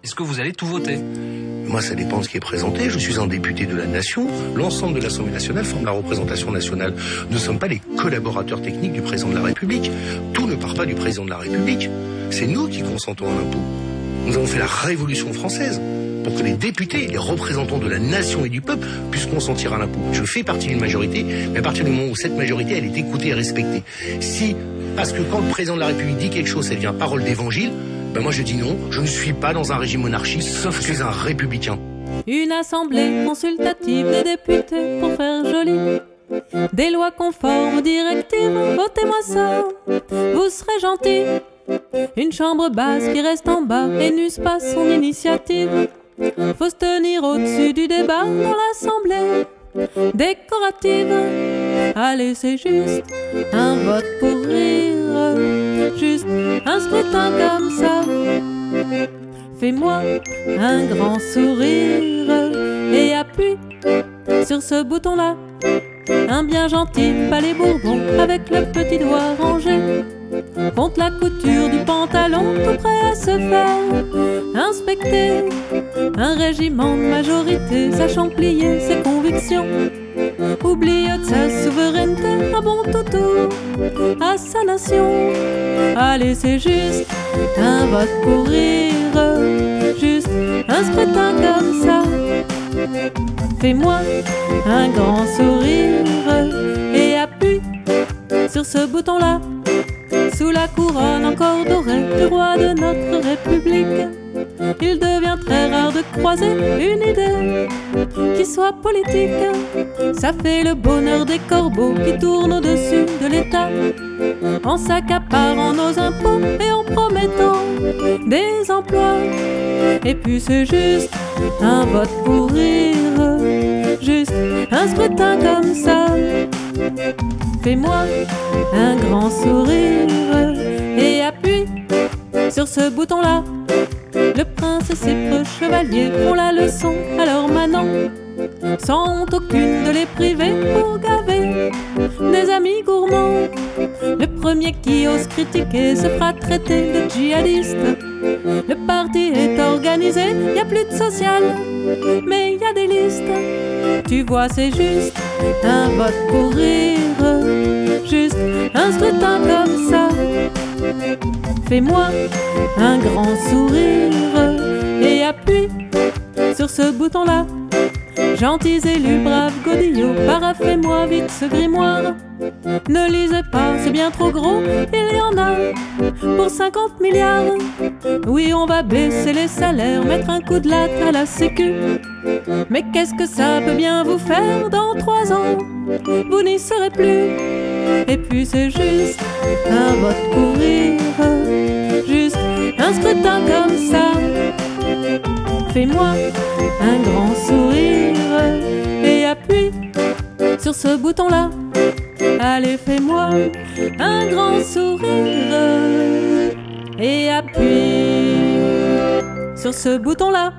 Est-ce que vous allez tout voter ? Moi, ça dépend de ce qui est présenté. Je suis un député de la nation. L'ensemble de l'Assemblée nationale forme la représentation nationale. Nous ne sommes pas les collaborateurs techniques du président de la République. Tout ne part pas du président de la République. C'est nous qui consentons à l'impôt. Nous avons fait la Révolution française pour que les députés, les représentants de la nation et du peuple puissent consentir à l'impôt. Je fais partie d'une majorité, mais à partir du moment où cette majorité, elle est écoutée et respectée. Parce que quand le président de la République dit quelque chose, ça devient parole d'évangile, ben moi je dis non, je ne suis pas dans un régime monarchiste, sauf que je suis un républicain. Une assemblée consultative des députés pour faire joli. Des lois conformes aux directives, votez-moi ça, vous serez gentils. Une chambre basse qui reste en bas et n'use pas son initiative. Faut se tenir au-dessus du débat dans l'assemblée décorative. Allez, c'est juste un vote pour rire, juste un scrutin comme ça. Fais-moi un grand sourire et appuie sur ce bouton-là. Un bien gentil palais Bourbon avec le petit doigt rangé contre la couture du pantalon, tout prêt à se faire inspecter. Un régiment de majorité sachant plier ses convictions, oublieux de sa souveraineté, un bon toutou à sa nation. Allez, c'est juste un vote pour rire, juste un scrutin comme ça. Fais-moi un grand sourire et appuie sur ce bouton-là. Sous la couronne encore dorée du roi de notre République, il devient très rare de croiser une idée qui soit politique. Ça fait le bonheur des corbeaux qui tournent au-dessus de l'État, en s'accaparant nos impôts et en promettant des emplois. Et puis c'est juste un vote pour rire, juste un scrutin comme ça. Fais-moi un grand sourire et appuie sur ce bouton-là. Le prince et ses preux chevaliers font la leçon à leurs manants, sans honte aucune de les priver pour gaver des amis gourmands. Le premier qui ose critiquer se fera traiter de djihadiste. Le parti est organisé, y a plus de social, mais y a des listes. Tu vois, c'est juste un vote pour rire, juste un scrutin comme ça. Fais-moi un grand sourire et appuie sur ce bouton-là. Gentils élus, braves godillots, paraphez-moi vite ce grimoire. Ne lisez pas, c'est bien trop gros, il y en a pour 50 milliards. Oui, on va baisser les salaires, mettre un coup de latte à la sécu. Mais qu'est-ce que ça peut bien vous faire dans 3 ans? Vous n'y serez plus. Et puis c'est juste un vote pour rire, juste un scrutin comme ça. Fais-moi un grand sourire et appuie sur ce bouton-là. Allez, fais-moi un grand sourire et appuie sur ce bouton-là.